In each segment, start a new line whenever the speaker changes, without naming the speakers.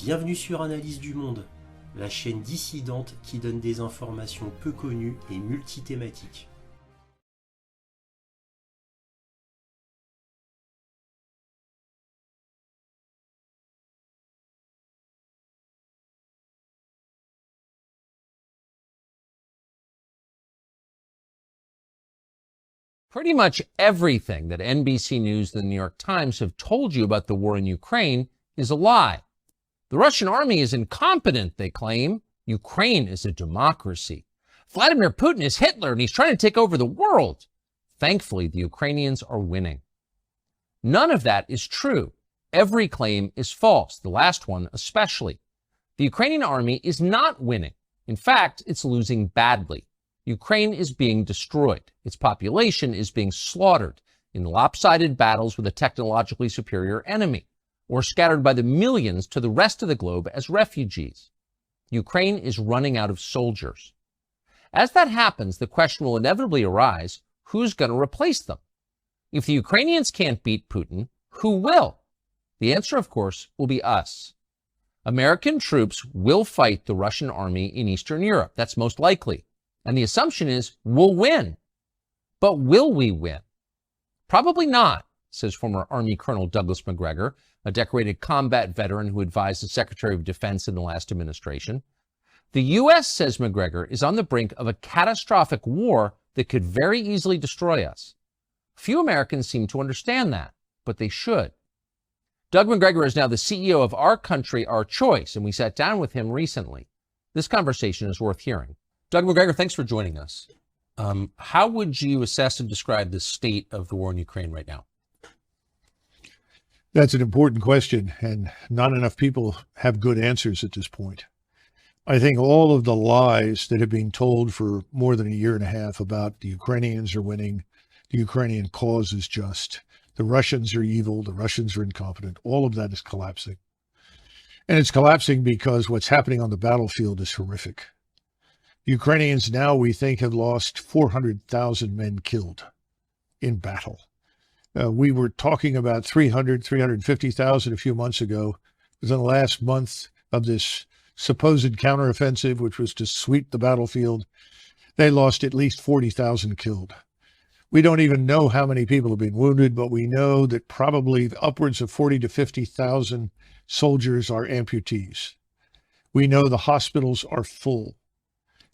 Bienvenue sur Analyse du monde, la chaîne dissidente qui donne des informations peu connues et multithématiques.
Pretty much everything that NBC News and the New York Times have told you about the war in Ukraine is a lie. The Russian army is incompetent, they claim. Ukraine is a democracy. Vladimir Putin is Hitler and he's trying to take over the world. Thankfully, the Ukrainians are winning. None of that is true. Every claim is false, the last one especially. The Ukrainian army is not winning. In fact, it's losing badly. Ukraine is being destroyed. Its population is being slaughtered in lopsided battles with a technologically superior enemy, or scattered by the millions to the rest of the globe as refugees. Ukraine is running out of soldiers. As that happens, the question will inevitably arise, who's going to replace them? If the Ukrainians can't beat Putin, who will? The answer, of course, will be us. American troops will fight the Russian army in Eastern Europe. That's most likely. And the assumption is we'll win. But will we win? Probably not, says former Army Colonel Douglas MacGregor, a decorated combat veteran who advised the Secretary of Defense in the last administration. The U.S., says MacGregor, is on the brink of a catastrophic war that could very easily destroy us. Few Americans seem to understand that, but they should. Doug MacGregor is now the CEO of Our Country, Our Choice, and we sat down with him recently. This conversation is worth hearing. Doug MacGregor, thanks for joining us. How would you assess and describe the state of the war in Ukraine right now?
That's an important question, and not enough people have good answers at this point. I think all of the lies that have been told for more than a year and a half about the Ukrainians are winning, the Ukrainian cause is just, the Russians are evil, the Russians are incompetent, all of that is collapsing. And it's collapsing because what's happening on the battlefield is horrific. The Ukrainians now, we think, have lost 400,000 men killed in battle. We were talking about 350,000 a few months ago. Within the last month of this supposed counteroffensive, which was to sweep the battlefield, they lost at least 40,000 killed. We don't even know how many people have been wounded, but we know that probably upwards of 40 to 50,000 soldiers are amputees. We know the hospitals are full.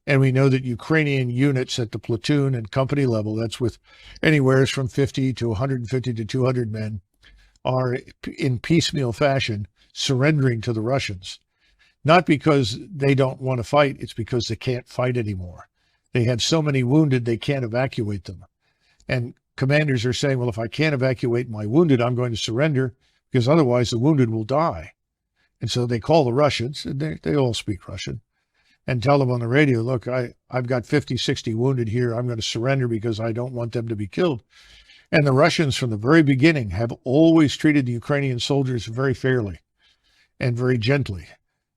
And we know that Ukrainian units at the platoon and company level, that's with anywhere from 50 to 150 to 200 men, are in piecemeal fashion surrendering to the Russians. Not because they don't want to fight, it's because they can't fight anymore. They have so many wounded, they can't evacuate them. And commanders are saying, well, if I can't evacuate my wounded, I'm going to surrender because otherwise the wounded will die. And so they call the Russians, and they all speak Russian, and tell them on the radio, look, I've got 50, 60 wounded here. I'm going to surrender because I don't want them to be killed. And the Russians from the very beginning have always treated the Ukrainian soldiers very fairly and very gently.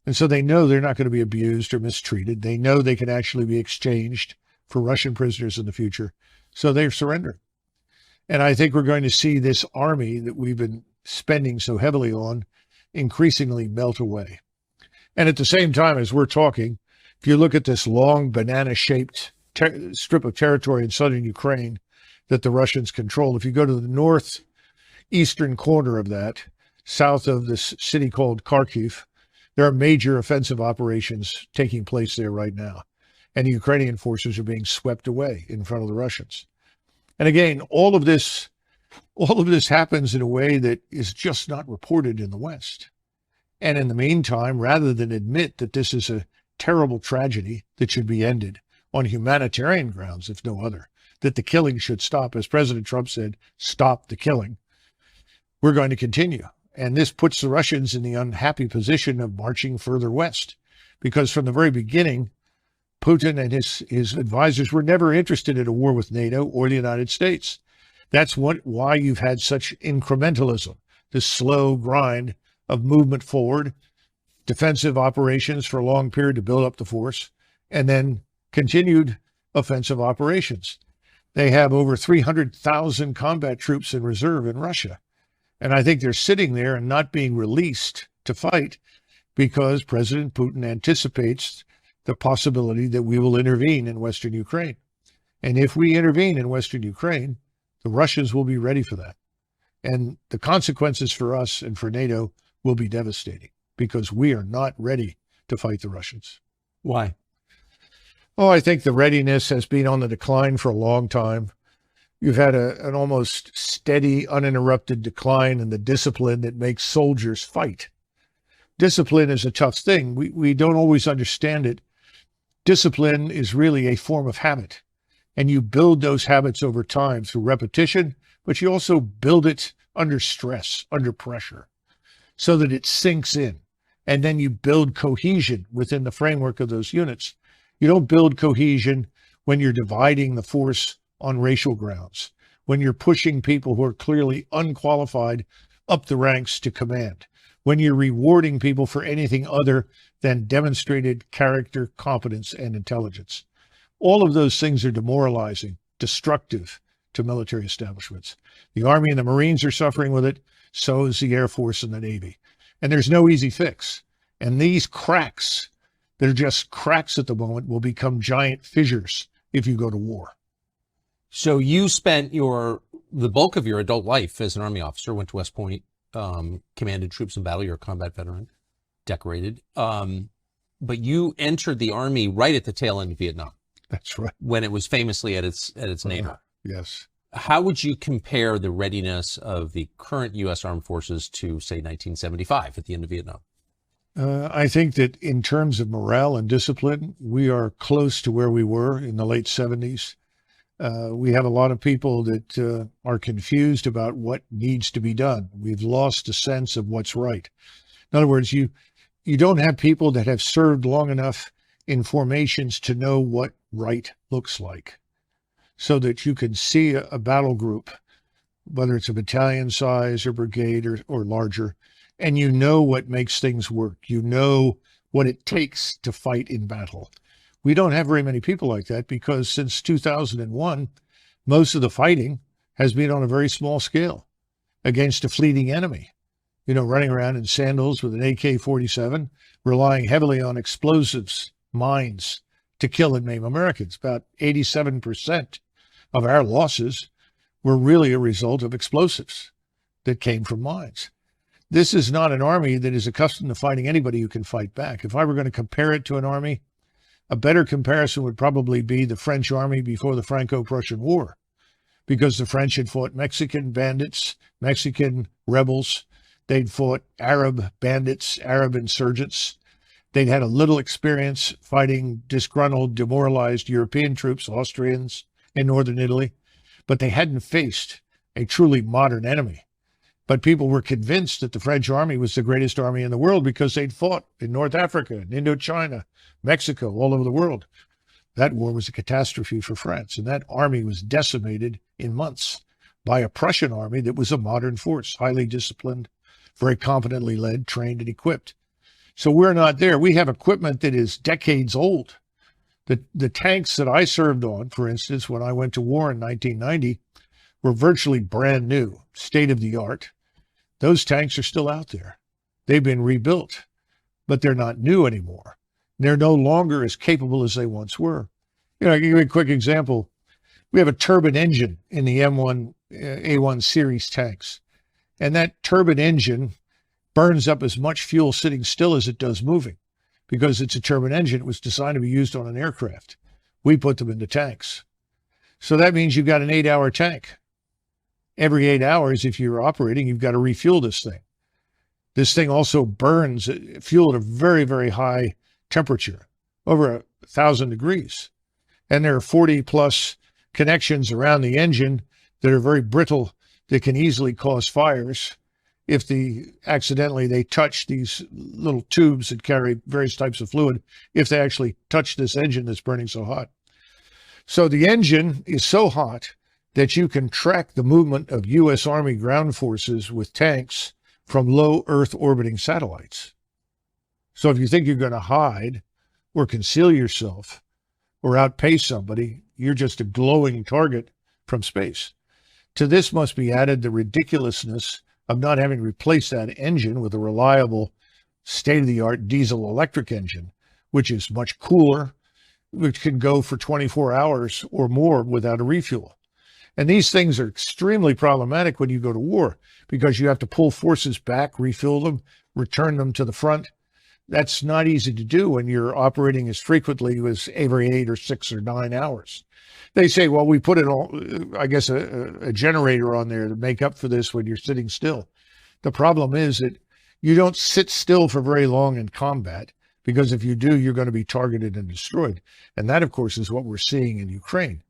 And so they know they're not going to be abused or mistreated. They know they can actually be exchanged for Russian prisoners in the future. So they've surrendered. And I think we're going to see this army that we've been spending so heavily on increasingly melt away. And at the same time as we're talking, if you look at this long banana-shaped strip of territory in southern Ukraine that the Russians control, if you go to the northeastern corner of that, south of this city called Kharkiv, there are major offensive operations taking place there right now. And the Ukrainian forces are being swept away in front of the Russians. And again, all of this happens in a way that is just not reported in the West. And in the meantime, rather than admit that this is a terrible tragedy that should be ended on humanitarian grounds, if no other, that the killing should stop, as President Trump said, stop the killing, we're going to continue. And this puts the Russians in the unhappy position of marching further west, because from the very beginning, Putin and his advisors were never interested in a war with NATO or the United States. That's why you've had such incrementalism, this slow grind of movement forward, defensive operations for a long period to build up the force, and then continued offensive operations. They have over 300,000 combat troops in reserve in Russia. And I think they're sitting there and not being released to fight because President Putin anticipates the possibility that we will intervene in Western Ukraine. And if we intervene in Western Ukraine, the Russians will be ready for that. And the consequences for us and for NATO will be devastating because we are not ready to fight the Russians.
Why?
Oh, I think the readiness has been on the decline for a long time. You've had an almost steady, uninterrupted decline in the discipline that makes soldiers fight. Discipline is a tough thing. We don't always understand it. Discipline is really a form of habit. And you build those habits over time through repetition, but you also build it under stress, under pressure, so that it sinks in. And then you build cohesion within the framework of those units. You don't build cohesion when you're dividing the force on racial grounds, when you're pushing people who are clearly unqualified up the ranks to command, when you're rewarding people for anything other than demonstrated character, competence, and intelligence. All of those things are demoralizing, destructive to military establishments. The Army and the Marines are suffering with it. So is the Air Force and the Navy. And there's no easy fix. And these cracks that are just cracks at the moment will become giant fissures if you go to war.
So you spent the bulk of your adult life as an Army officer, went to West Point, commanded troops in battle. You're a combat veteran, decorated. But you entered the Army right at the tail end of Vietnam.
That's right.
When it was famously at its nadir.
Yes.
How would you compare the readiness of the current U.S. Armed Forces to, say, 1975 at the end of Vietnam?
I think that in terms of morale and discipline, we are close to where we were in the late 70s. We have a lot of people that are confused about what needs to be done. We've lost a sense of what's right. In other words, you don't have people that have served long enough in formations to know what right looks like, so that you can see a battle group, whether it's a battalion size or brigade or larger, and you know what makes things work. You know what it takes to fight in battle. We don't have very many people like that because since 2001, most of the fighting has been on a very small scale against a fleeting enemy. You know, running around in sandals with an AK-47, relying heavily on explosives, mines, to kill and maim Americans. About 87% of our losses were really a result of explosives that came from mines. This is not an army that is accustomed to fighting anybody who can fight back. If I were going to compare it to an army, a better comparison would probably be the French army before the Franco-Prussian War, because the French had fought Mexican bandits, Mexican rebels. They'd fought Arab bandits, Arab insurgents. They'd had a little experience fighting disgruntled, demoralized European troops, Austrians in northern Italy, but they hadn't faced a truly modern enemy. But people were convinced that the French army was the greatest army in the world because they'd fought in North Africa, in Indochina, Mexico, all over the world. That war was a catastrophe for France, and that army was decimated in months by a Prussian army that was a modern force, highly disciplined, very competently led, trained, and equipped. So we're not there. We have equipment that is decades old. The tanks that I served on, for instance, when I went to war in 1990, were virtually brand new, state-of-the-art. Those tanks are still out there. They've been rebuilt, but they're not new anymore. They're no longer as capable as they once were. You know, I'll give you a quick example. We have a turbine engine in the M1, A1 series tanks, and that turbine engine burns up as much fuel sitting still as it does moving, because it's a turbine engine. It was designed to be used on an aircraft. We put them into tanks. So that means you've got an 8-hour tank. Every 8 hours, if you're operating, you've got to refuel this thing. This thing also burns fuel at a very, very high temperature, over 1,000 degrees. And there are 40 plus connections around the engine that are very brittle, that can easily cause fires if accidentally they touch these little tubes that carry various types of fluid, if they actually touch this engine that's burning so hot. So the engine is so hot that you can track the movement of U.S. Army ground forces with tanks from low Earth orbiting satellites. So if you think you're going to hide or conceal yourself or outpace somebody, you're just a glowing target from space. To this must be added the ridiculousness of not having replaced that engine with a reliable state-of-the-art diesel electric engine, which is much cooler, which can go for 24 hours or more without a refuel. And these things are extremely problematic when you go to war, because you have to pull forces back, refill them, return them to the front. That's not easy to do when you're operating as frequently as every 8 or 6 or 9 hours. They say, well, we put it on, I guess, a generator on there to make up for this when you're sitting still. The problem is that you don't sit still for very long in combat, because if you do, you're going to be targeted and destroyed. And that, of course, is what we're seeing in Ukraine.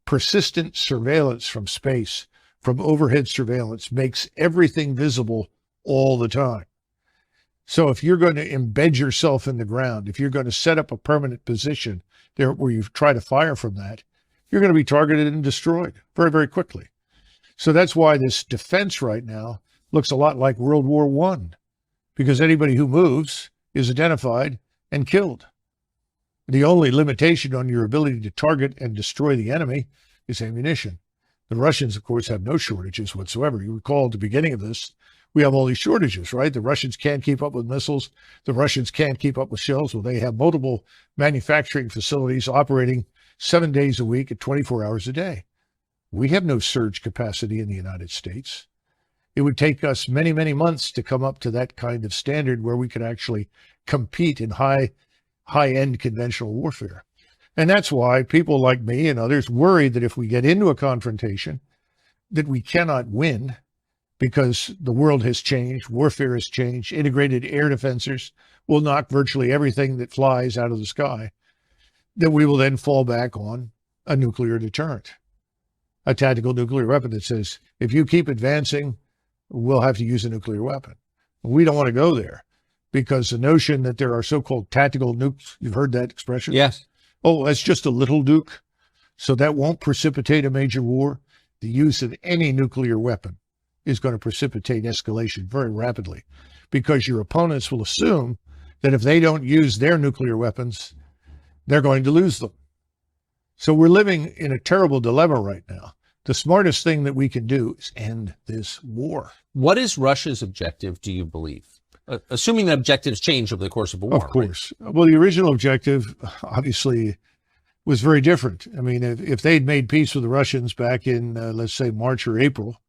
Persistent surveillance from space, from overhead surveillance, makes everything visible all the time. So if you're going to embed yourself in the ground, if you're going to set up a permanent position there where you try to fire from that, you're going to be targeted and destroyed very, very quickly. So that's why this defense right now looks a lot like World War I, because anybody who moves is identified and killed. The only limitation on your ability to target and destroy the enemy is ammunition. The Russians, of course, have no shortages whatsoever. You recall at the beginning of this, we have all these shortages, right? The Russians can't keep up with missiles. The Russians can't keep up with shells. Well, they have multiple manufacturing facilities operating 7 days a week at 24 hours a day. We have no surge capacity in the United States. It would take us many, many months to come up to that kind of standard where we could actually compete in high-end conventional warfare. And that's why people like me and others worry that if we get into a confrontation, that we cannot win, because the world has changed, warfare has changed, integrated air defenses will knock virtually everything that flies out of the sky, that we will then fall back on a nuclear deterrent, a tactical nuclear weapon that says, if you keep advancing, we'll have to use a nuclear weapon. We don't want to go there, because the notion that there are so-called tactical nukes, you've heard that expression?
Yes.
Oh, that's just a little nuke, so that won't precipitate a major war. The use of any nuclear weapon is going to precipitate escalation very rapidly, because your opponents will assume that if they don't use their nuclear weapons, they're going to lose them. So we're living in a terrible dilemma right now. The smartest thing that we can do is end this war.
What is Russia's objective, do you believe? Assuming the objectives change over the course of a war.
Of course. Right? Well, the original objective, obviously, was very different. I mean, if they'd made peace with the Russians back in, let's say, March or April,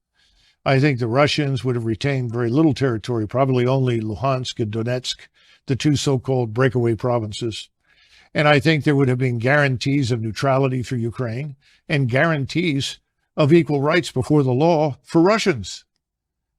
I think the Russians would have retained very little territory, probably only Luhansk and Donetsk, the two so-called breakaway provinces. And I think there would have been guarantees of neutrality for Ukraine and guarantees of equal rights before the law for Russians.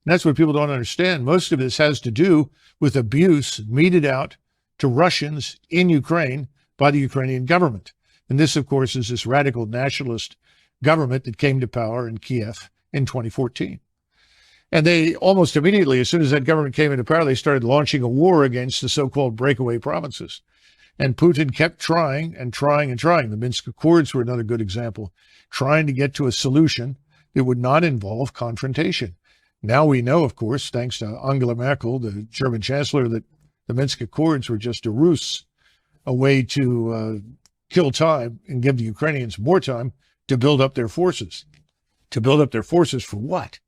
And that's what people don't understand. Most of this has to do with abuse meted out to Russians in Ukraine by the Ukrainian government. And this, of course, is this radical nationalist government that came to power in Kiev in 2014. And they almost immediately, as soon as that government came into power, they started launching a war against the so-called breakaway provinces. And Putin kept trying and trying and trying. The Minsk Accords were another good example, trying to get to a solution that would not involve confrontation. Now we know, of course, thanks to Angela Merkel, the German chancellor, that the Minsk Accords were just a ruse, a way to kill time and give the Ukrainians more time to build up their forces. To build up their forces for what?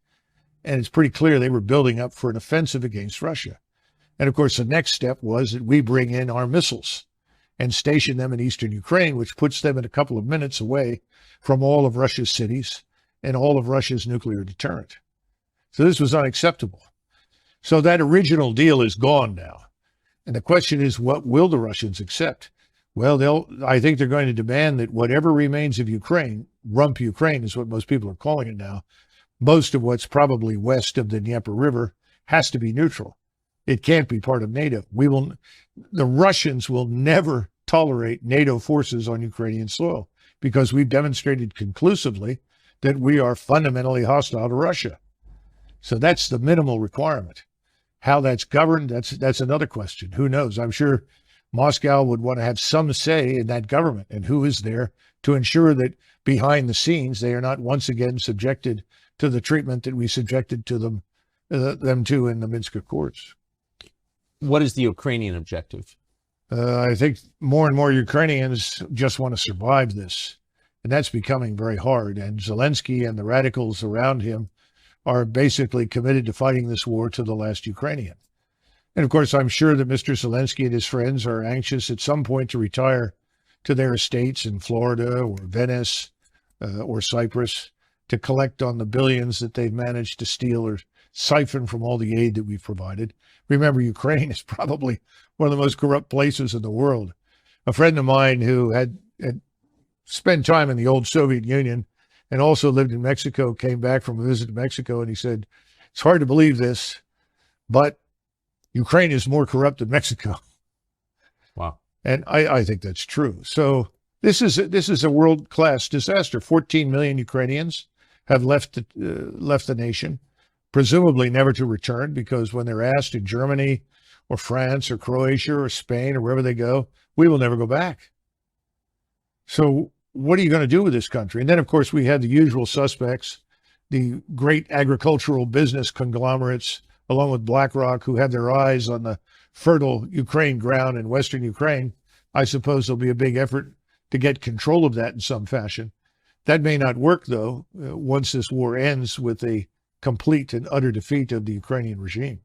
And it's pretty clear they were building up for an offensive against Russia. And of course, the next step was that we bring in our missiles and station them in eastern Ukraine, which puts them in a couple of minutes away from all of Russia's cities and all of Russia's nuclear deterrent. So this was unacceptable. So that original deal is gone now. And the question is, what will the Russians accept? Well, I think they're going to demand that whatever remains of Ukraine, rump Ukraine is what most people are calling it now, most of what's probably west of the Dnieper River has to be neutral. It can't be part of NATO. The Russians will never tolerate NATO forces on Ukrainian soil, because we've demonstrated conclusively that we are fundamentally hostile to Russia. So that's the minimal requirement. How that's governed, that's another question. Who knows? I'm sure Moscow would want to have some say in that government and who is there to ensure that behind the scenes they are not once again subjected to the treatment that we subjected to them to in the Minsk Accords.
What is the Ukrainian objective?
I think more and more Ukrainians just want to survive this, and that's becoming very hard. And Zelensky and the radicals around him are basically committed to fighting this war to the last Ukrainian. And of course, I'm sure that Mr. Zelensky and his friends are anxious at some point to retire to their estates in Florida or Venice or Cyprus to collect on the billions that they've managed to steal or siphon from all the aid that we've provided. Remember, Ukraine is probably one of the most corrupt places in the world. A friend of mine who had spent time in the old Soviet Union and also lived in Mexico came back from a visit to Mexico, and he said, it's hard to believe this, but Ukraine is more corrupt than Mexico.
Wow.
And I think that's true. So this is a world-class disaster. 14 million Ukrainians have left the nation, presumably never to return, because when they're asked in Germany or France or Croatia or Spain or wherever they go, we will never go back. So what are you going to do with this country? And then, of course, we had the usual suspects, the great agricultural business conglomerates, along with BlackRock, who have their eyes on the fertile Ukraine ground in Western Ukraine. I suppose there'll be a big effort to get control of that in some fashion. That may not work, though, once this war ends with a complete and utter defeat of the Ukrainian regime.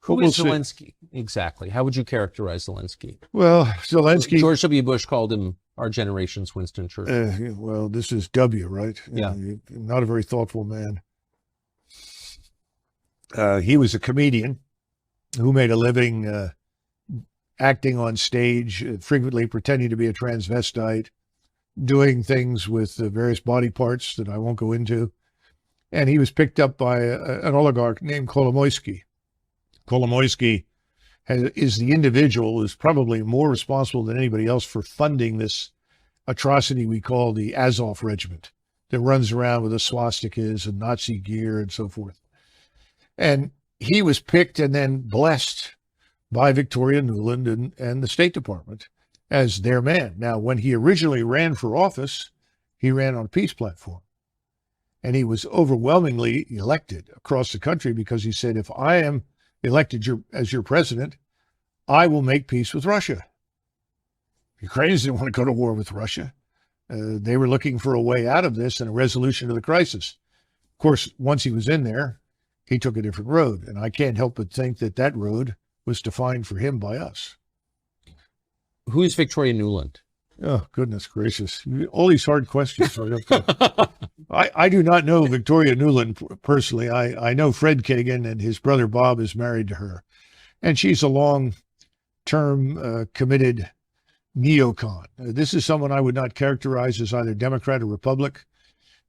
Who is Zelensky? Exactly. How would you characterize Zelensky?
Well, Zelensky...
George W. Bush called him our generation's Winston Churchill.
Well, this is W, right?
Yeah.
Not a very thoughtful man. He was a comedian who made a living acting on stage, frequently pretending to be a transvestite, doing things with various body parts that I won't go into. And he was picked up by an oligarch named Kolomoisky. Kolomoisky is the individual who is probably more responsible than anybody else for funding this atrocity we call the Azov Regiment that runs around with the swastikas and Nazi gear and so forth. And he was picked and then blessed by Victoria Nuland and the State Department as their man. Now, when he originally ran for office, he ran on a peace platform. And he was overwhelmingly elected across the country because he said, if I am elected as your president, I will make peace with Russia. Ukrainians didn't want to go to war with Russia. They were looking for a way out of this and a resolution to the crisis. Of course, once he was in there, he took a different road. And I can't help but think that that road was defined for him by us.
Who is Victoria Nuland?
Oh, goodness gracious. All these hard questions. I do not know Victoria Nuland personally. I know Fred Kagan, and his brother Bob is married to her. And she's a long-term committed neocon. This is someone I would not characterize as either Democrat or Republic.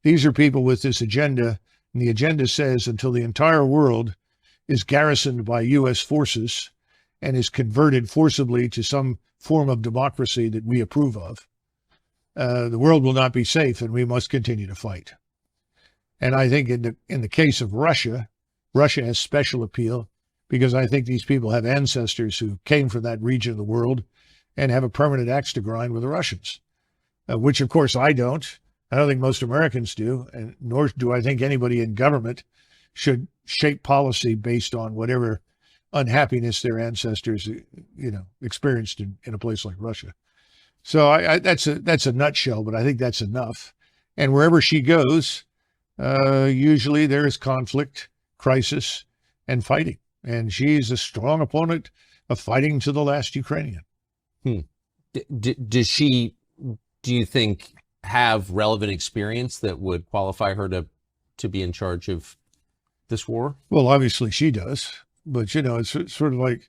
These are people with this agenda, and the agenda says until the entire world is garrisoned by U.S. forces and is converted forcibly to some form of democracy that we approve of, the world will not be safe, and we must continue to fight. And I think in the case of Russia, Russia has special appeal because I think these people have ancestors who came from that region of the world and have a permanent axe to grind with the Russians, which of course I don't. I don't think most Americans do, and nor do I think anybody in government should shape policy based on whatever unhappiness their ancestors, experienced in a place like Russia. So that's a nutshell, but I think that's enough. And wherever she goes, usually there is conflict, crisis, and fighting. And she's a strong opponent of fighting to the last Ukrainian.
Does she, do you think, have relevant experience that would qualify her to be in charge of this war?
Well, obviously she does. But, it's sort of like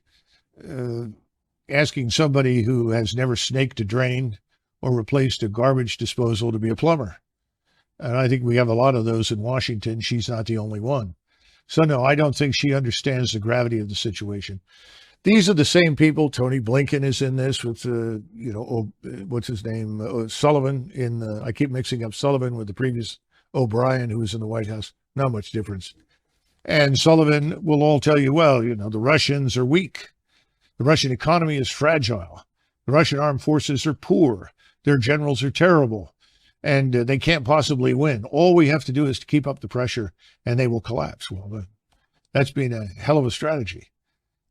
asking somebody who has never snaked a drain or replaced a garbage disposal to be a plumber. And I think we have a lot of those in Washington. She's not the only one. So, no, I don't think she understands the gravity of the situation. These are the same people. Tony Blinken is in this with, what's his name? Sullivan I keep mixing up Sullivan with the previous O'Brien, who was in the White House. Not much difference. And Sullivan will all tell you, well, the Russians are weak. The Russian economy is fragile. The Russian armed forces are poor. Their generals are terrible. And they can't possibly win. All we have to do is to keep up the pressure and they will collapse. Well, that's been a hell of a strategy.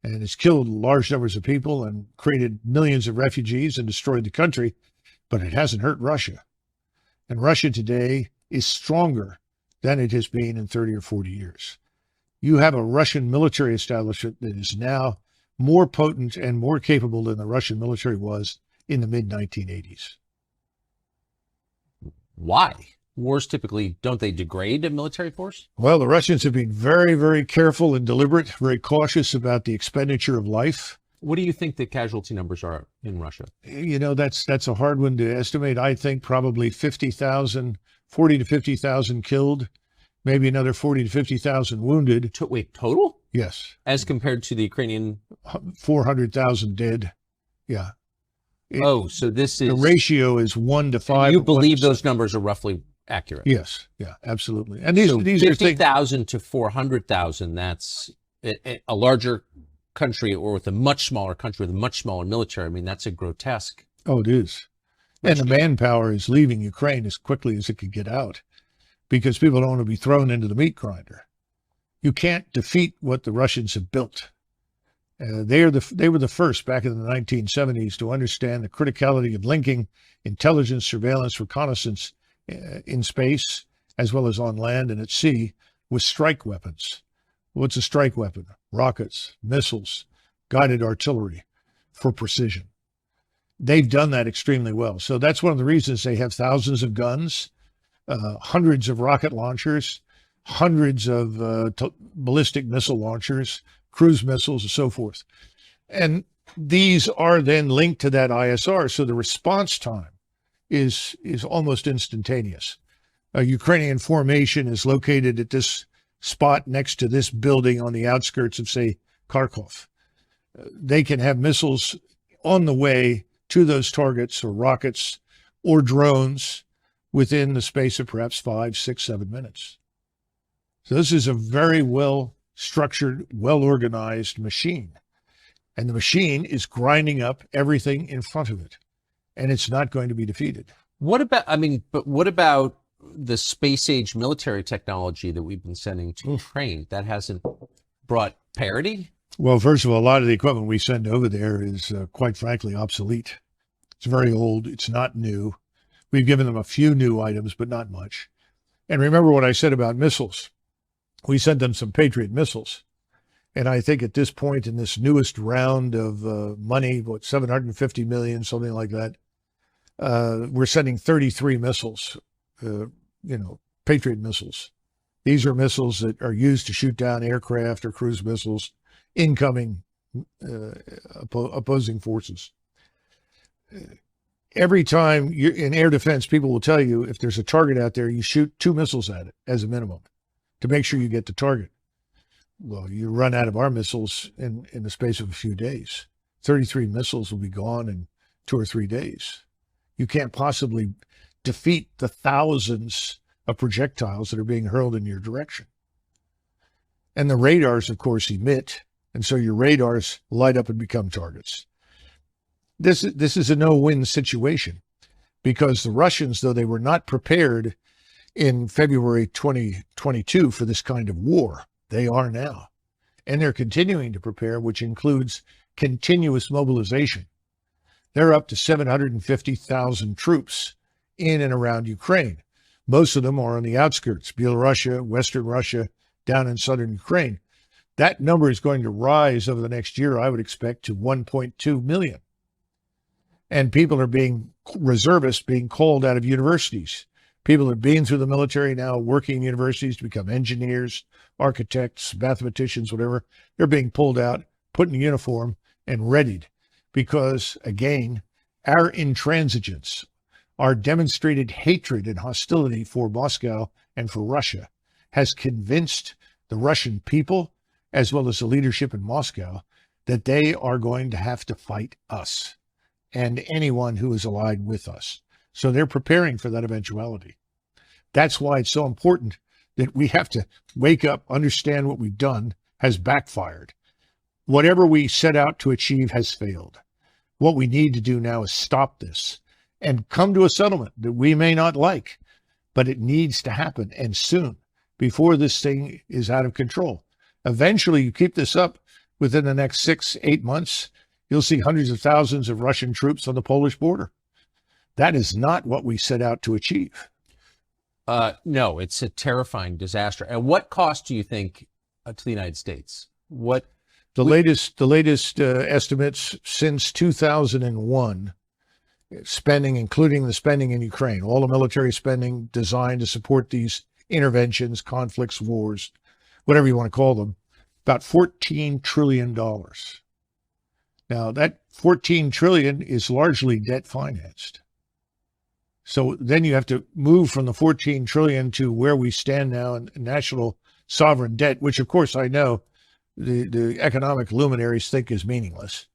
And it's killed large numbers of people and created millions of refugees and destroyed the country, but it hasn't hurt Russia. And Russia today is stronger than it has been in 30 or 40 years. You have a Russian military establishment that is now more potent and more capable than the Russian military was in the mid-1980s.
Why? Wars typically, don't they degrade a military force?
Well, the Russians have been very, very careful and deliberate, very cautious about the expenditure of life.
What do you think the casualty numbers are in Russia?
You know, that's a hard one to estimate. I think probably 50,000, 40 to 50,000 killed, maybe another 40 to 50,000 wounded.
Wait, total?
Yes.
As compared to the Ukrainian?
400,000 dead. Yeah.
So this is...
The ratio is 1 to 5.
You believe those numbers are roughly accurate?
Yes. Yeah, absolutely. And these are
50,000 to 400,000, that's a larger country, or with a much smaller country with a much smaller military. I mean, that's a grotesque.
Oh, it is. And the manpower is leaving Ukraine as quickly as it could get out because people don't want to be thrown into the meat grinder. You can't defeat what the Russians have built. They were the first back in the 1970s to understand the criticality of linking intelligence, surveillance, reconnaissance in space, as well as on land and at sea, with strike weapons. What's a strike weapon? Rockets, missiles, guided artillery for precision. They've done that extremely well. So that's one of the reasons they have thousands of guns, hundreds of rocket launchers, hundreds of ballistic missile launchers, cruise missiles, and so forth. And these are then linked to that ISR. So the response time is almost instantaneous. A Ukrainian formation is located at this spot next to this building on the outskirts of, say, Kharkov. They can have missiles on the way to those targets, or rockets or drones, within the space of perhaps 5, 6, 7 minutes. So this is a very well structured, well organized machine. And the machine is grinding up everything in front of it. And it's not going to be defeated.
What about the space age military technology that we've been sending to Ukraine? That hasn't brought parity?
Well, first of all, a lot of the equipment we send over there is quite frankly obsolete. It's very old. It's not new. We've given them a few new items, but not much. And remember what I said about missiles. We sent them some Patriot missiles. And I think at this point in this newest round of money, what, 750 million, something like that, we're sending 33 missiles, Patriot missiles. These are missiles that are used to shoot down aircraft or cruise missiles, incoming opposing forces. Every time you're in air defense, people will tell you if there's a target out there, you shoot 2 missiles at it as a minimum to make sure you get the target. Well, you run out of our missiles in the space of a few days. 33 missiles will be gone in 2 or 3 days. You can't possibly defeat the thousands of projectiles that are being hurled in your direction. And the radars, of course, emit, and so your radars light up and become targets. This is a no-win situation because the Russians, though they were not prepared in February 2022 for this kind of war, they are now. And they're continuing to prepare, which includes continuous mobilization. They're up to 750,000 troops in and around Ukraine. Most of them are on the outskirts, Belarusia, Western Russia, down in southern Ukraine. That number is going to rise over the next year, I would expect, to 1.2 million. And people are reservists being called out of universities. People are being through the military now, working in universities to become engineers, architects, mathematicians, whatever. They're being pulled out, put in uniform, and readied. Because, again, our intransigence, our demonstrated hatred and hostility for Moscow and for Russia has convinced the Russian people, as well as the leadership in Moscow, that they are going to have to fight us and anyone who is allied with us. So they're preparing for that eventuality. That's why it's so important that we have to wake up, understand what we've done has backfired. Whatever we set out to achieve has failed. What we need to do now is stop this and come to a settlement that we may not like, but it needs to happen, and soon, before this thing is out of control. Eventually, you keep this up within the next 6-8 months, you'll see hundreds of thousands of Russian troops on the Polish border. That is not what we set out to achieve.
No, it's a terrifying disaster. At what cost do you think to the United States?
The latest estimates since 2001, spending, including the spending in Ukraine, all the military spending designed to support these interventions, conflicts, wars, whatever you want to call them, about $14 trillion. Now, that $14 trillion is largely debt financed. So then you have to move from the $14 trillion to where we stand now in national sovereign debt, which of course I know the economic luminaries think is meaningless.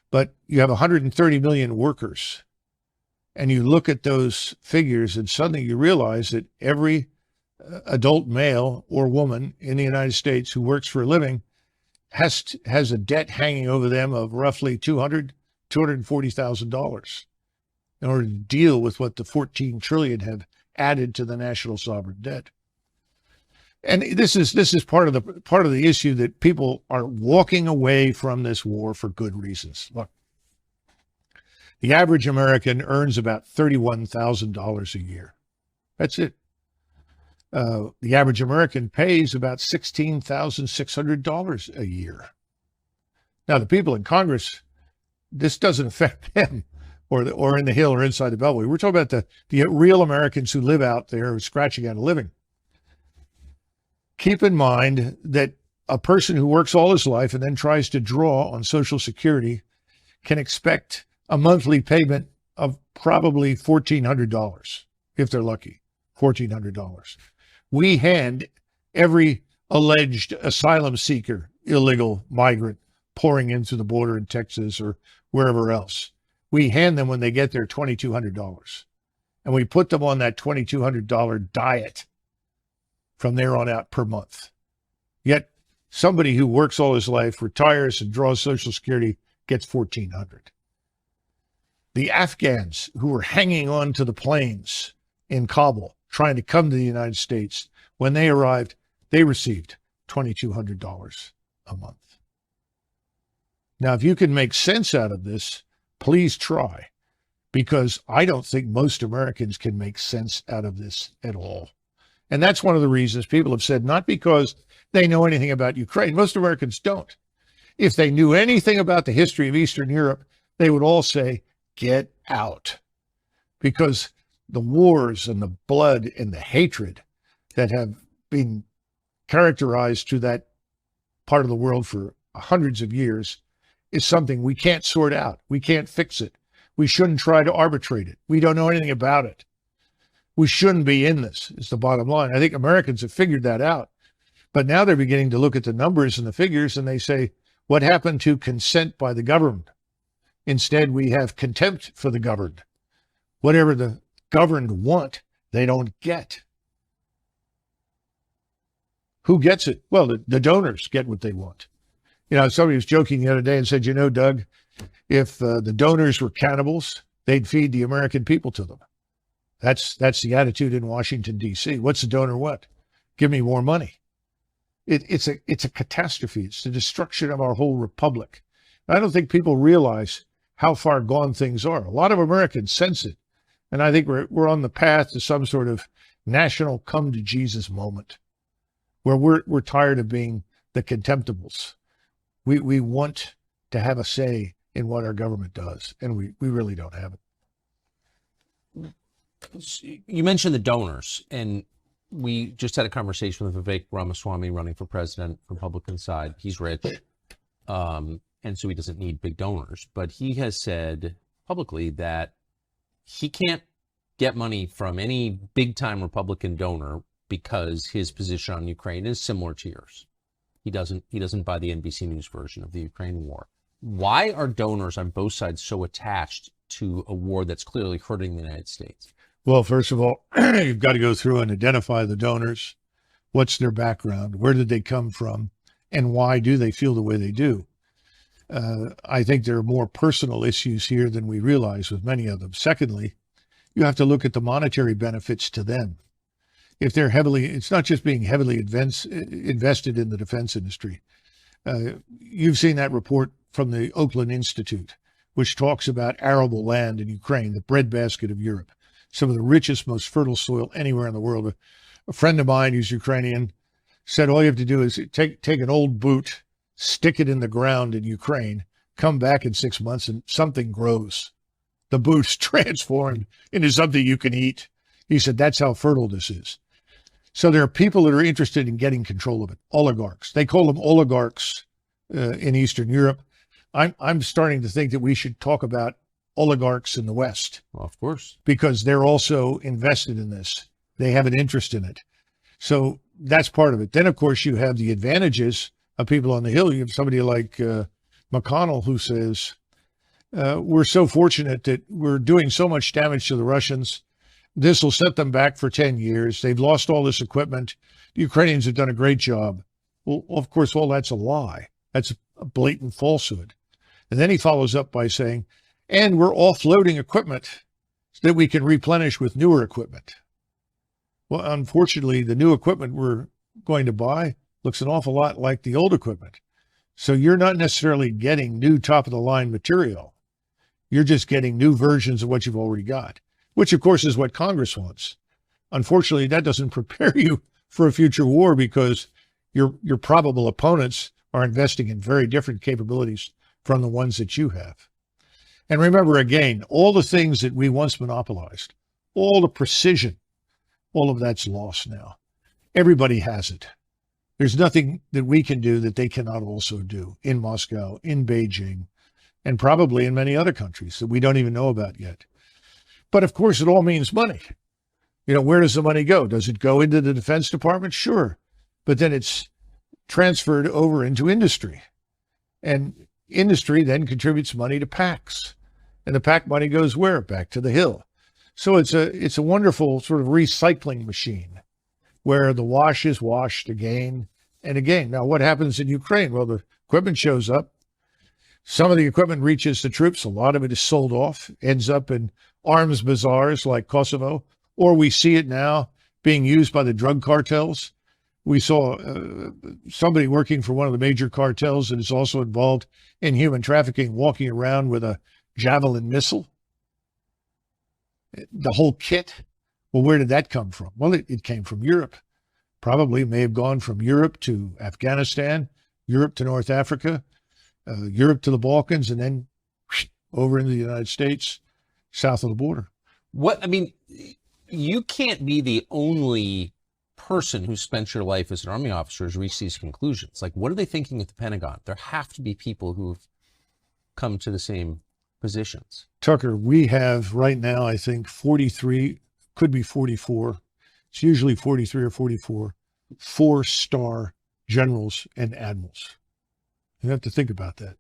But you have 130 million workers, and you look at those figures and suddenly you realize that every adult male or woman in the United States who works for a living has a debt hanging over them of roughly $240,000 in order to deal with what the 14 trillion have added to the national sovereign debt. And this is part of the issue, that people are walking away from this war for good reasons. Look, the average American earns about $31,000 a year. That's it. The average American pays about $16,600 a year. Now, the people in Congress, this doesn't affect them, or in the Hill or inside the Beltway. We're talking about the real Americans who live out there scratching out a living. Keep in mind that a person who works all his life and then tries to draw on Social Security can expect a monthly payment of probably $1,400, if they're lucky, $1,400. We hand every alleged asylum seeker, illegal migrant pouring in through the border in Texas or wherever else, we hand them, when they get there, $2,200. And we put them on that $2,200 diet from there on out per month. Yet somebody who works all his life, retires and draws Social Security, gets $1,400. The Afghans who were hanging on to the planes in Kabul trying to come to the United States, when they arrived, they received $2,200 a month. Now, if you can make sense out of this, please try, because I don't think most Americans can make sense out of this at all. And that's one of the reasons people have said, not because they know anything about Ukraine. Most Americans don't. If they knew anything about the history of Eastern Europe, they would all say, get out. Because the wars and the blood and the hatred that have been characterized to that part of the world for hundreds of years is something we can't sort out. We can't fix it. We shouldn't try to arbitrate it. We don't know anything about it. We shouldn't be in this, is the bottom line. I think Americans have figured that out. But now they're beginning to look at the numbers and the figures, and they say, what happened to consent by the governed? Instead, we have contempt for the governed. Whatever the governed want, they don't get. Who gets it? Well, the donors get what they want. You know, somebody was joking the other day and said, you know, Doug, if the donors were cannibals, they'd feed the American people to them. That's the attitude in Washington, D.C. What's the donor want? Give me more money. It's a catastrophe. It's the destruction of our whole republic. I don't think people realize how far gone things are. A lot of Americans sense it. And I think we're on the path to some sort of national come to Jesus moment, where we're tired of being the contemptibles. We want to have a say in what our government does, and we really don't have it.
You mentioned the donors, and we just had a conversation with Vivek Ramaswamy running for president, Republican side. He's rich, and so he doesn't need big donors. But he has said publicly that he can't get money from any big-time Republican donor because his position on Ukraine is similar to yours. He doesn't buy the NBC News version of the Ukraine war. Why are donors on both sides so attached to a war that's clearly hurting the United States?
Well, first of all, you've got to go through and identify the donors. What's their background? Where did they come from? And why do they feel the way they do? I think there are more personal issues here than we realize with many of them. Secondly, you have to look at the monetary benefits to them. If they're it's not just being heavily invested in the defense industry. You've seen that report from the Oakland Institute, which talks about arable land in Ukraine, the breadbasket of Europe, some of the richest, most fertile soil anywhere in the world. A friend of mine who's Ukrainian said all you have to do is take an old boot, stick it in the ground in Ukraine, come back in 6 months and something grows. The boot's transformed into something you can eat. He said, that's how fertile this is. So there are people that are interested in getting control of it. Oligarchs. They call them oligarchs in Eastern Europe. I'm starting to think that we should talk about oligarchs in the West.
Well, of course.
Because they're also invested in this. They have an interest in it. So that's part of it. Then, of course, you have the advantages of people on the Hill. You have somebody like McConnell who says, we're so fortunate that we're doing so much damage to the Russians. This will set them back for 10 years. They've lost all this equipment. The Ukrainians have done a great job. Well, of course, all that's a lie. That's a blatant falsehood. And then he follows up by saying, and we're offloading equipment so that we can replenish with newer equipment. Well, unfortunately, the new equipment we're going to buy looks an awful lot like the old equipment. So you're not necessarily getting new top-of-the-line material. You're just getting new versions of what you've already got, which, of course, is what Congress wants. Unfortunately, that doesn't prepare you for a future war because your probable opponents are investing in very different capabilities from the ones that you have. And remember, again, all the things that we once monopolized, all the precision, all of that's lost now. Everybody has it. There's nothing that we can do that they cannot also do in Moscow, in Beijing, and probably in many other countries that we don't even know about yet. But of course, it all means money. You know, where does the money go? Does it go into the Defense Department? Sure. But then it's transferred over into industry. And industry then contributes money to PACs. And the PAC money goes where? Back to the Hill. So it's a wonderful sort of recycling machine where the wash is washed again and again. Now, what happens in Ukraine? Well, the equipment shows up. Some of the equipment reaches the troops. A lot of it is sold off, ends up in arms bazaars like Kosovo, or we see it now being used by the drug cartels. We saw somebody working for one of the major cartels that is also involved in human trafficking walking around with a Javelin missile. The whole kit. Well, where did that come from? Well, it came from Europe. Probably may have gone from Europe to Afghanistan, Europe to North Africa, Europe to the Balkans, and then over into the United States, south of the border.
What, I mean, you can't be the only person who spent your life as an Army officer who's reached these conclusions. Like, what are they thinking at the Pentagon? There have to be people who've come to the same positions.
Tucker, we have right now, I think, 43, could be 44. It's usually 43 or 44, 4-star generals and admirals. You have to think about that.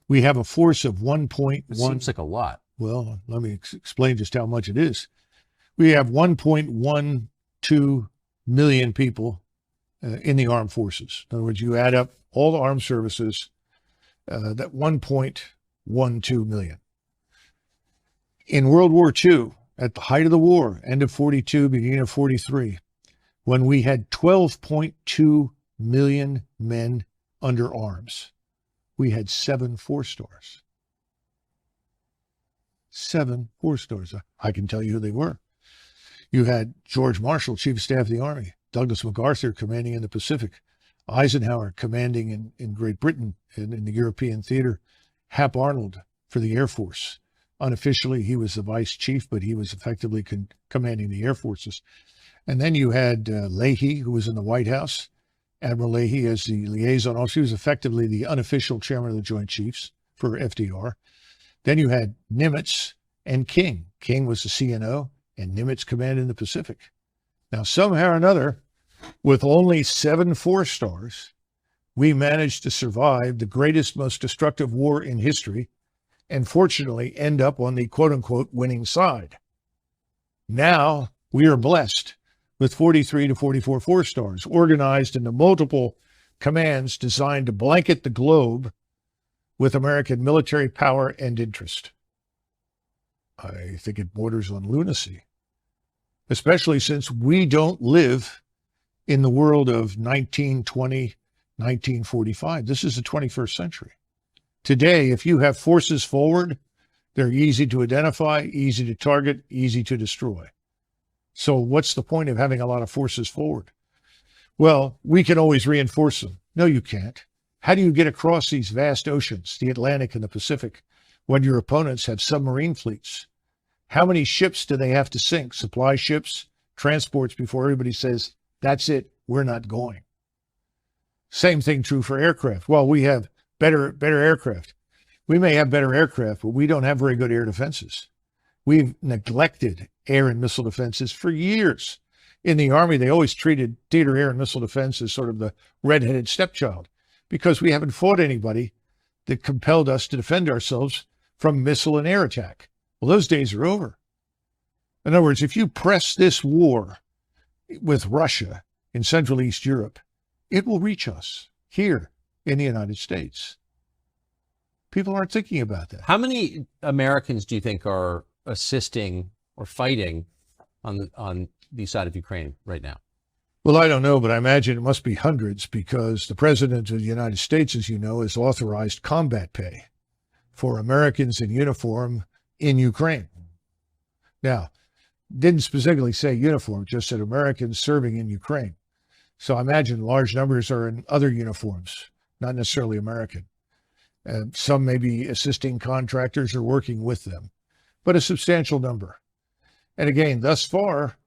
We have a force of 1.1.
It seems like a lot.
Well, let me explain just how much it is. We have 1.12 million people in the armed forces. In other words, you add up all the armed services, that 1.12 million. In World War II, at the height of the war, end of 42, beginning of 43, when we had 12.2 million men under arms, we had 7 4-stars. 7 4-stars. I can tell you who they were. You had George Marshall, Chief of Staff of the Army, Douglas MacArthur commanding in the Pacific, Eisenhower commanding in Great Britain and in the European theater, Hap Arnold for the Air Force. Unofficially, he was the vice chief, but he was effectively commanding the air forces. And then you had Leahy, who was in the White House, Admiral Leahy as the liaison officer. He was effectively the unofficial chairman of the Joint Chiefs for FDR. Then you had Nimitz and King. King was the CNO, and Nimitz commanded the Pacific. Now, somehow or another, with only 7 4-stars, we managed to survive the greatest, most destructive war in history, and fortunately end up on the quote-unquote winning side. Now we are blessed with 43 to 44 4-stars organized into multiple commands designed to blanket the globe with American military power and interest. I think it borders on lunacy, especially since we don't live in the world of 1920, 1945. This is the 21st century. Today, if you have forces forward, they're easy to identify, easy to target, easy to destroy. So what's the point of having a lot of forces forward? Well, we can always reinforce them. No, you can't. How do you get across these vast oceans, the Atlantic and the Pacific, when your opponents have submarine fleets? How many ships do they have to sink? Supply ships, transports, before everybody says, that's it, we're not going. Same thing true for aircraft. Well, we have better aircraft. We may have better aircraft, but we don't have very good air defenses. We've neglected air and missile defenses for years. In the Army, they always treated theater air and missile defense as sort of the redheaded stepchild, because we haven't fought anybody that compelled us to defend ourselves from missile and air attack. Well, those days are over. In other words, if you press this war with Russia in Central East Europe, it will reach us here in the United States. People aren't thinking about that.
How many Americans do you think are assisting or fighting on the side of Ukraine right now?
Well, I don't know, but I imagine it must be hundreds, because the President of the United States, as you know, has authorized combat pay for Americans in uniform in Ukraine. Now, didn't specifically say uniform, just said Americans serving in Ukraine. So I imagine large numbers are in other uniforms, not necessarily American. Some may be assisting contractors or working with them, but a substantial number. And again, thus far,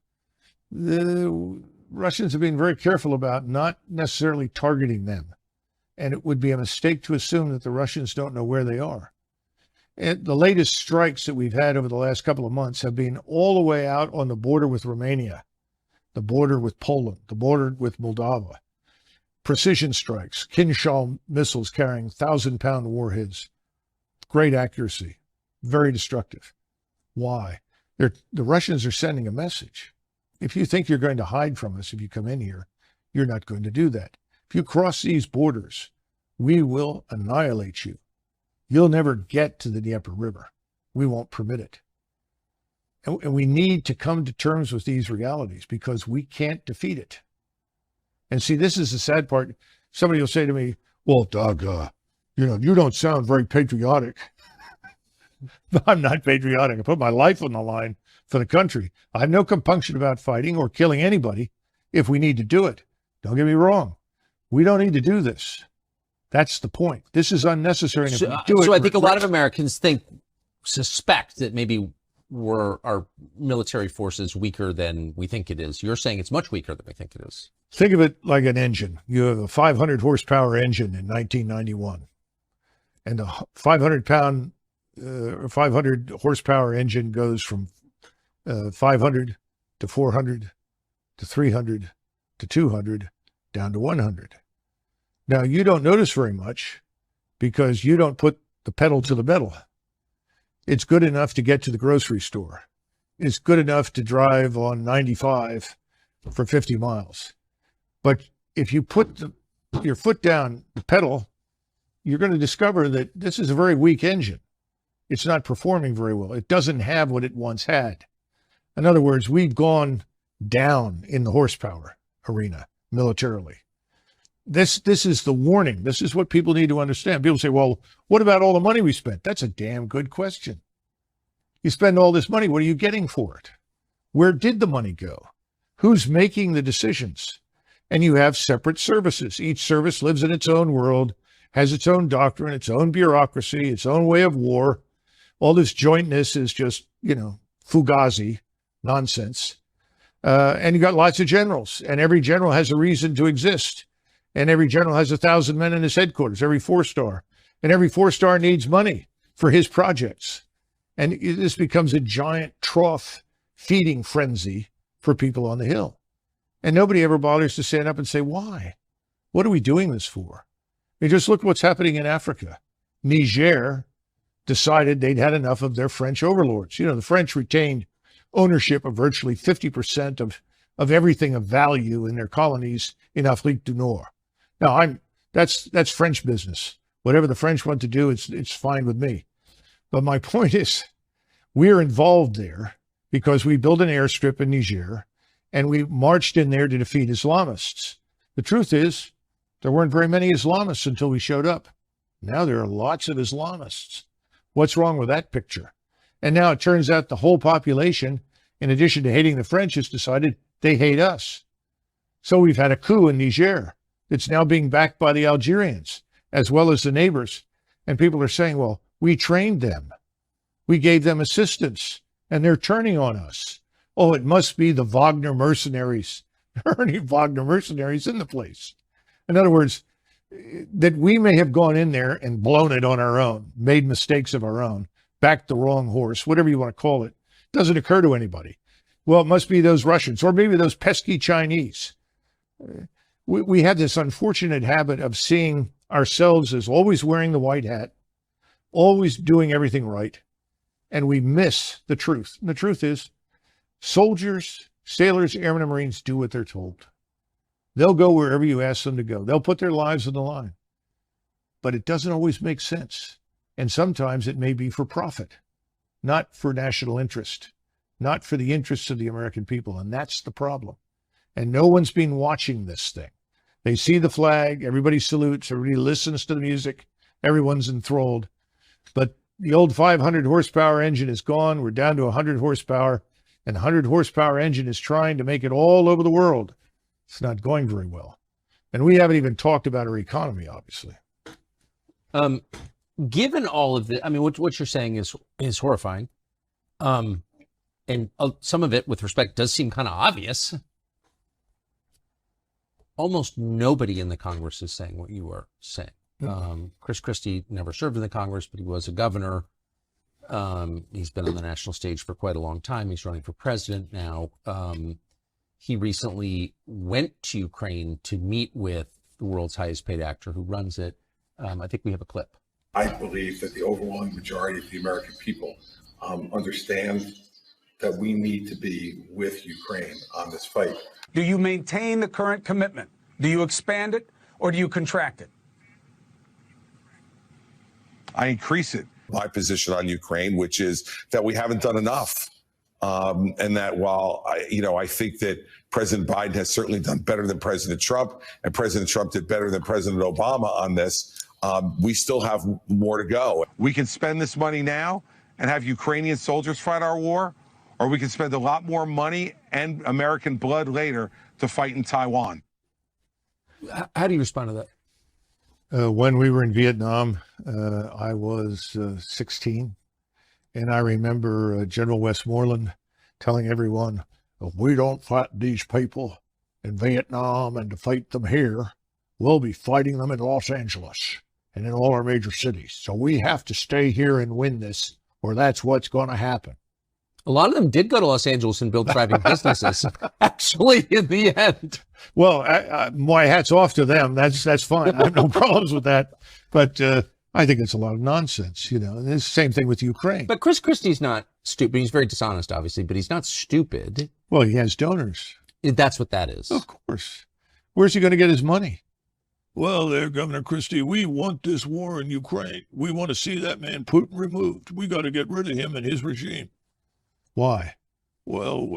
the Russians have been very careful about not necessarily targeting them. And it would be a mistake to assume that the Russians don't know where they are. And the latest strikes that we've had over the last couple of months have been all the way out on the border with Romania, the border with Poland, the border with Moldova. Precision strikes, Kinshal missiles carrying 1,000-pound warheads. Great accuracy, very destructive. Why? The Russians are sending a message. If you think you're going to hide from us if you come in here, you're not going to do that. If you cross these borders, we will annihilate you. You'll never get to the Dnieper River. We won't permit it. And we need to come to terms with these realities, because we can't defeat it. And see, this is the sad part. Somebody will say to me, well, Doug, you don't sound very patriotic. I'm not patriotic. I put my life on the line for the country. I have no compunction about fighting or killing anybody if we need to do it. Don't get me wrong. We don't need to do this. That's the point. This is unnecessary. And if we do it,
so I think a lot of Americans suspect that maybe our military force is weaker than we think it is. You're saying it's much weaker than we think it is.
Think of it like an engine. You have a 500 horsepower engine in 1991, and the 500 horsepower engine goes from 500 to 400 to 300 to 200 down to 100. Now, you don't notice very much because you don't put the pedal to the metal. It's good enough to get to the grocery store. It's good enough to drive on 95 for 50 miles. But if you put your foot down the pedal, you're going to discover that this is a very weak engine. It's not performing very well. It doesn't have what it once had. In other words, we've gone down in the horsepower arena militarily. This is the warning. This is what people need to understand. People say, well, what about all the money we spent? That's a damn good question. You spend all this money, what are you getting for it? Where did the money go? Who's making the decisions? And you have separate services. Each service lives in its own world, has its own doctrine, its own bureaucracy, its own way of war. All this jointness is just, fugazi nonsense. And you got lots of generals, and every general has a reason to exist. And every general has 1,000 men in his headquarters, every 4-star. And every 4-star needs money for his projects. And this becomes a giant trough feeding frenzy for people on the Hill. And nobody ever bothers to stand up and say, why? What are we doing this for? I mean, just look what's happening in Africa. Niger decided they'd had enough of their French overlords. The French retained ownership of virtually 50% of everything of value in their colonies in Afrique du Nord. Now, that's French business. Whatever the French want to do, it's fine with me. But my point is, we're involved there because we built an airstrip in Niger, and we marched in there to defeat Islamists. The truth is, there weren't very many Islamists until we showed up. Now there are lots of Islamists. What's wrong with that picture? And now it turns out the whole population, in addition to hating the French, has decided they hate us. So we've had a coup in Niger that's now being backed by the Algerians. as well as the neighbors. And people are saying, well, we trained them. We gave them assistance, and they're turning on us. Oh, it must be the Wagner mercenaries. There aren't any Wagner mercenaries in the place. In other words, that we may have gone in there and blown it on our own, made mistakes of our own, backed the wrong horse, whatever you want to call it, doesn't occur to anybody. Well, it must be those Russians, or maybe those pesky Chinese. We have this unfortunate habit of seeing ourselves as always wearing the white hat, always doing everything right, and we miss the truth. And the truth is, soldiers, sailors, airmen, and Marines do what they're told. They'll go wherever you ask them to go. They'll put their lives on the line. But it doesn't always make sense. And sometimes it may be for profit, not for national interest, not for the interests of the American people. And that's the problem. And no one's been watching this thing. They see the flag, everybody salutes, everybody listens to the music, everyone's enthralled. But the old 500 horsepower engine is gone. We're down to 100 horsepower, and the 100 horsepower engine is trying to make it all over the world. It's not going very well. And we haven't even talked about our economy, obviously.
Given all of the, I mean, what you're saying is horrifying. And some of it, with respect, does seem kind of obvious. Almost nobody in the Congress is saying what you were saying. Chris Christie never served in the Congress, but he was a governor. He's been on the national stage for quite a long time. He's running for president now. He recently went to Ukraine to meet with the world's highest paid actor who runs it. I think we have a clip.
I believe that the overwhelming majority of the American people understand that we need to be with Ukraine on this fight.
Do you maintain the current commitment? Do you expand it, or do you contract it?
I increase it.
My position on Ukraine, which is that we haven't done enough. And that while I think that President Biden has certainly done better than President Trump, and President Trump did better than President Obama on this, we still have more to go.
We can spend this money now and have Ukrainian soldiers fight our war, or we can spend a lot more money and American blood later to fight in Taiwan.
How do you respond to that?
When we were in Vietnam, I was 16. And I remember General Westmoreland telling everyone, if we don't fight these people in Vietnam and to fight them here, we'll be fighting them in Los Angeles and in all our major cities. So we have to stay here and win this, or that's what's going to happen.
A lot of them did go to Los Angeles and build thriving businesses, actually, in the end.
Well, my hat's off to them. That's fine. I have no problems with that. But I think it's a lot of nonsense, And it's the same thing with Ukraine.
But Chris Christie's not stupid. He's very dishonest, obviously, but he's not stupid.
Well, he has donors.
That's what that is.
Of course. Where's he going to get his money? Well, there, Governor Christie, we want this war in Ukraine. We want to see that man Putin removed. We got to get rid of him and his regime. Why? Well,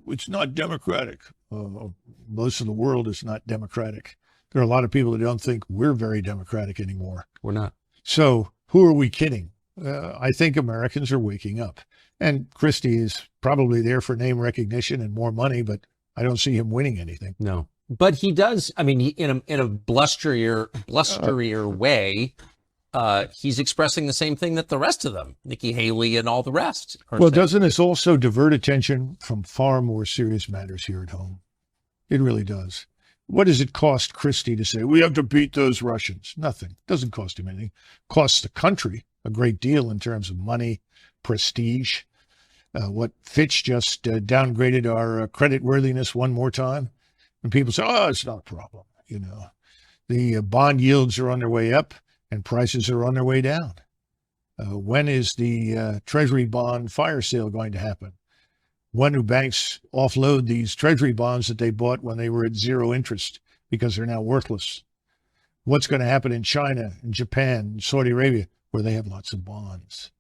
it's not democratic. Most of the world is not democratic. There are a lot of people that don't think we're very democratic anymore.
We're not.
So who are we kidding? I think Americans are waking up. And Christie is probably there for name recognition and more money, but I don't see him winning anything.
No. But he does, I mean, in a blusterier way, he's expressing the same thing that the rest of them, Nikki Haley and all the rest, are saying.
Doesn't this also divert attention from far more serious matters here at home? It really does. What does it cost Christie to say, we have to beat those Russians? Nothing. It doesn't cost him anything. It costs the country a great deal in terms of money, prestige. What Fitch just downgraded our credit worthiness one more time. And people say, it's not a problem. The bond yields are on their way up and prices are on their way down. When is the Treasury bond fire sale going to happen? When do banks offload these Treasury bonds that they bought when they were at zero interest because they're now worthless? What's going to happen in China, in Japan, in Saudi Arabia, where they have lots of bonds?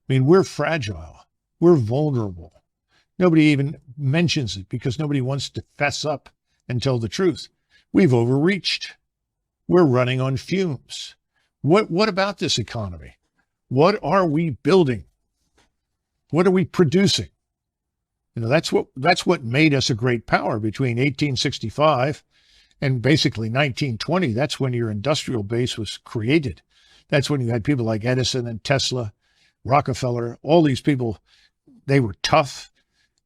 I mean, we're fragile. We're vulnerable. Nobody even mentions it because nobody wants to fess up and tell the truth. We've overreached. We're running on fumes. What about this economy? What are we building? What are we producing? That's what made us a great power between 1865 And basically 1920, that's when your industrial base was created. That's when you had people like Edison and Tesla, Rockefeller, all these people. They were tough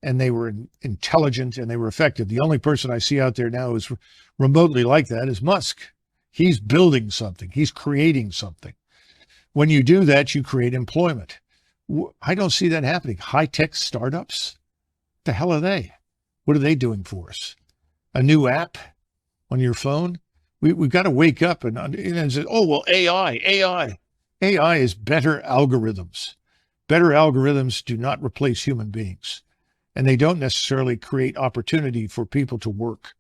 and they were intelligent and they were effective. The only person I see out there now who's remotely like that is Musk. He's building something. He's creating something. When you do that, you create employment. I don't see that happening. High-tech startups? What the hell are they? What are they doing for us? A new app on your phone? We've got to wake up and say, oh, well, AI. AI is better algorithms. Better algorithms do not replace human beings, and they don't necessarily create opportunity for people to work.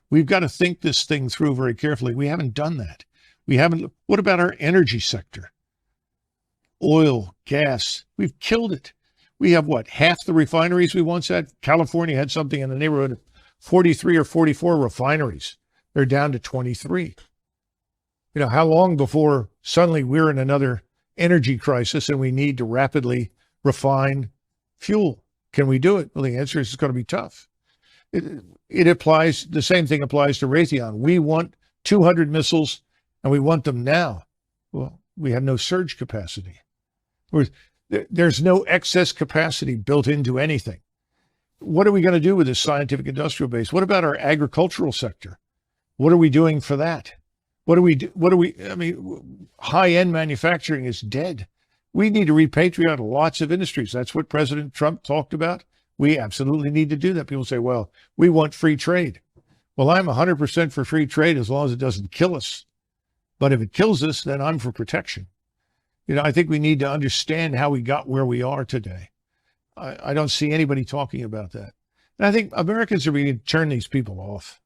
We've got to think this thing through very carefully. We haven't done that. What about our energy sector? Oil, gas, we've killed it. We have what, half the refineries we once had? California had something in the neighborhood of 43 or 44 refineries. They're down to 23. You know, how long before suddenly we're in another energy crisis and we need to rapidly refine fuel? Can we do it? Well, the answer is it's going to be tough. It applies, the same thing applies to Raytheon. We want 200 missiles and we want them now. Well, we have no surge capacity. There's no excess capacity built into anything. What are we going to do with this scientific industrial base? What about our agricultural sector? What are we doing for that? High-end manufacturing is dead. We need to repatriate lots of industries. That's what President Trump talked about. We absolutely need to do that. People say, well, we want free trade. Well, I'm 100% for free trade as long as it doesn't kill us. But if it kills us, then I'm for protection. You know, I think we need to understand how we got where we are today. I don't see anybody talking about that. And I think Americans are beginning to turn these people off.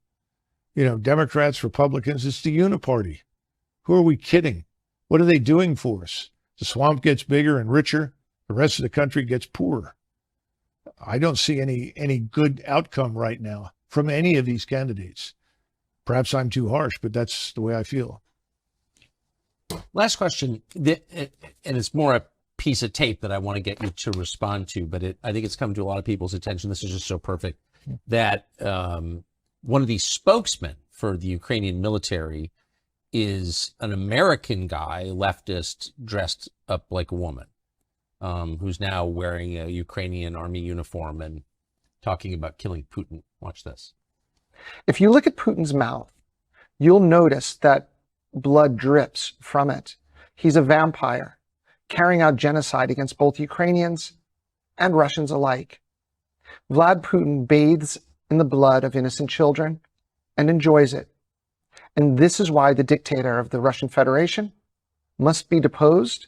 You know, Democrats, Republicans, it's the uniparty. Who are we kidding? What are they doing for us? The swamp gets bigger and richer. The rest of the country gets poorer. I don't see any good outcome right now from any of these candidates. Perhaps I'm too harsh, but that's the way I feel.
Last question, and it's more a piece of tape that I want to get you to respond to, but I think it's come to a lot of people's attention. This is just so perfect that one of the spokesmen for the Ukrainian military is an American guy, leftist, dressed up like a woman, who's now wearing a Ukrainian army uniform and talking about killing Putin. Watch this.
If you look at Putin's mouth, you'll notice that blood drips from it. He's a vampire, carrying out genocide against both Ukrainians and Russians alike. Vlad Putin bathes in the blood of innocent children and enjoys it. And this is why the dictator of the Russian Federation must be deposed,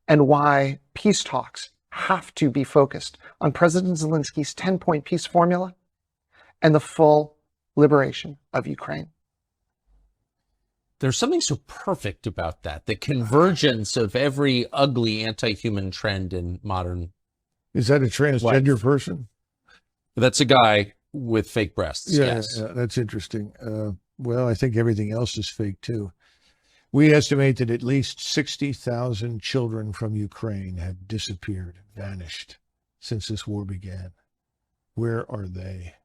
and why peace talks have to be focused on President Zelensky's 10-point peace formula and the full liberation of Ukraine.
There's something so perfect about that, the convergence of every ugly anti-human trend in modern.
Is that a transgender person?
That's a guy with fake breasts.
Yeah,
yes.
Yeah, that's interesting. Well, I think everything else is fake too. We estimate that at least 60,000 children from Ukraine have disappeared, vanished since this war began. Where are they?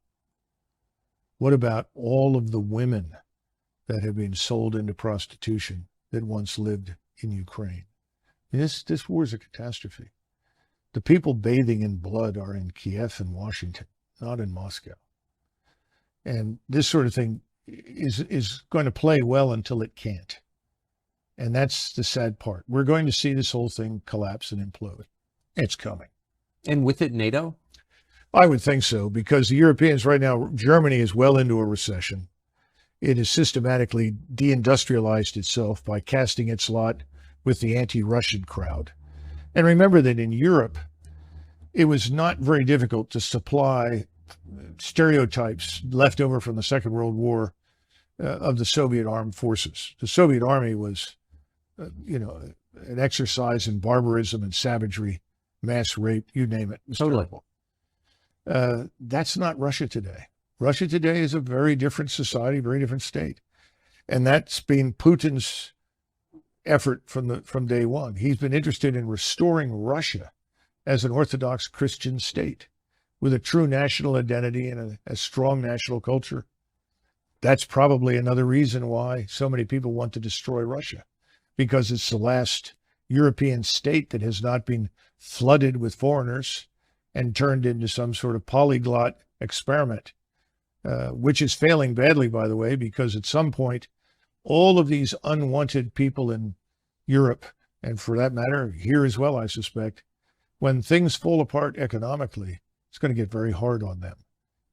What about all of the women that have been sold into prostitution that once lived in Ukraine? This war is a catastrophe. The people bathing in blood are in Kiev and Washington, not in Moscow. And this sort of thing is going to play well until it can't. And that's the sad part. We're going to see this whole thing collapse and implode. It's coming.
And with it, NATO?
I would think so, because the Europeans right now, Germany is well into a recession. It has systematically deindustrialized itself by casting its lot with the anti-Russian crowd. And remember that in Europe, it was not very difficult to supply stereotypes left over from the Second World War of the Soviet armed forces. The Soviet army was, an exercise in barbarism and savagery, mass rape, you name it. It was terrible. That's not Russia today. Russia today is a very different society, very different state. And that's been Putin's effort from day one. He's been interested in restoring Russia as an Orthodox Christian state with a true national identity and a strong national culture. That's probably another reason why so many people want to destroy Russia, because it's the last European state that has not been flooded with foreigners and turned into some sort of polyglot experiment, which is failing badly, by the way, because at some point, all of these unwanted people in Europe, and for that matter, here as well, I suspect, when things fall apart economically, it's going to get very hard on them.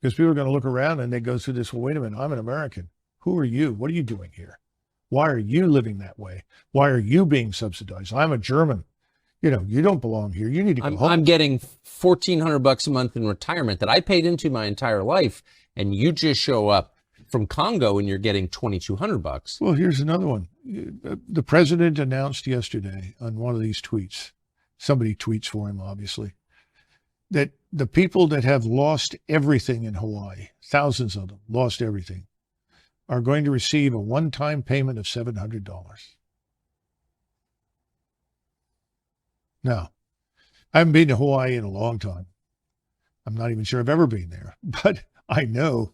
Because people are going to look around and they go through this, well, wait a minute, I'm an American. Who are you? What are you doing here? Why are you living that way? Why are you being subsidized? I'm a German. You know, you don't belong here. You need to go home.
I'm getting $1,400 a month in retirement that I paid into my entire life, and you just show up from Congo and you're getting $2,200.
Well, here's another one. The president announced yesterday on one of these tweets, somebody tweets for him, obviously, that the people that have lost everything in Hawaii, thousands of them lost everything, are going to receive a one-time payment of $700. Now, I haven't been to Hawaii in a long time. I'm not even sure I've ever been there, but I know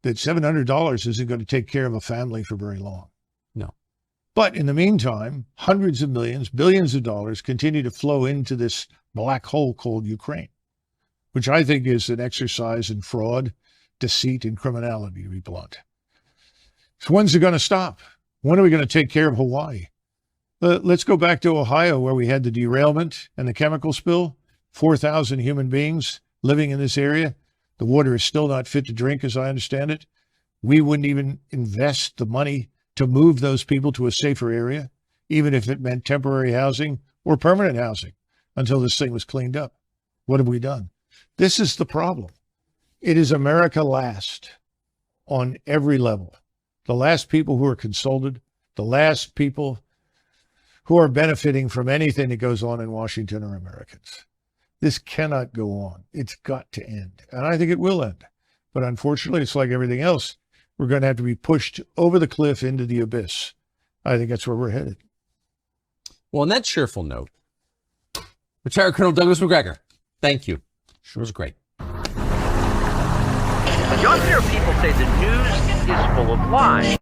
that $700 isn't going to take care of a family for very long.
No.
But in the meantime, hundreds of millions, billions of dollars continue to flow into this black hole called Ukraine, which I think is an exercise in fraud, deceit, and criminality, to be blunt. So when's it going to stop? When are we going to take care of Hawaii? Let's go back to Ohio, where we had the derailment and the chemical spill. 4,000 human beings living in this area. The water is still not fit to drink, as I understand it. We wouldn't even invest the money to move those people to a safer area, even if it meant temporary housing or permanent housing, until this thing was cleaned up. What have we done? This is the problem. It is America last on every level. The last people who are consulted, the last people who are benefiting from anything that goes on in Washington are Americans. This cannot go on. It's got to end. And I think it will end. But unfortunately, it's like everything else. We're going to have to be pushed over the cliff into the abyss. I think that's where we're headed.
Well, on that cheerful note, Retired Colonel Douglas MacGregor, thank you. Sure was great.
Younger people say the news is full of lies.